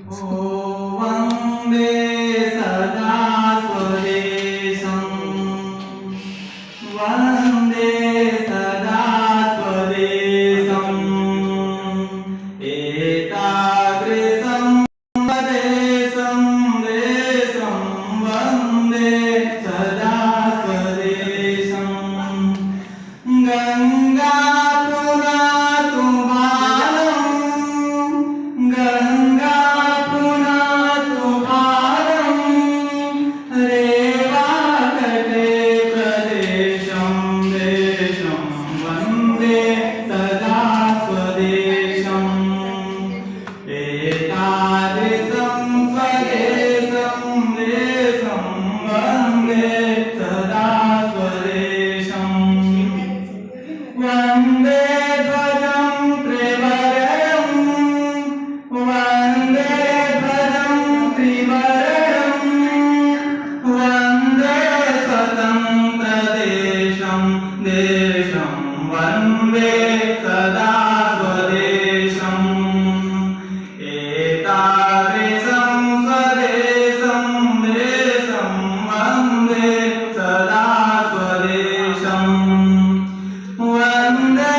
वन्दे सदा स्वदेशं वन्दे सदा स्वदेशम् एतादृशं स्वदेशं देशं वन्दे सदा स्वदेशम् गंगा पुनातु भारम् गंगा पुनातु भारम् रेवाकटे प्रदेशं देशं वन्दे सदा स्वदेशम् एतादृशं स्वदेशं देशं वन्दे सदा स्वदेशम् वन्दे ध्वजं त्रिवर्णं वन्दे ध्वजं त्रिवर्णं वन्दे स्वतन्त्रदेशं देशं वन्दे सदा स्वदेशम् एतादृशं स्वदेशं देशं वन्दे सदा स्वदेशम् वन्दे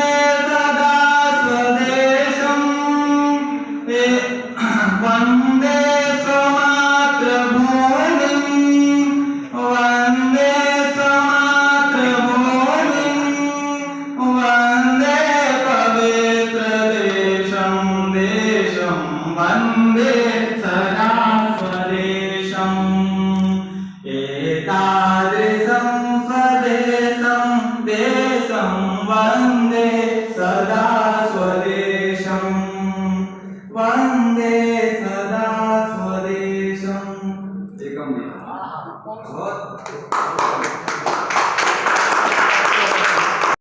सदा स्वदेशम् वन्दे स्वमातृभूमिं वन्दे स्वमातृभूमिं वन्दे पवित्रदेशं देशं वन्दे सदा स्वदेशम् एतादृशं स्वदेशं देशं वन्दे सदा स्वदेशम् वन्दे सदा स्वदेशम् एकं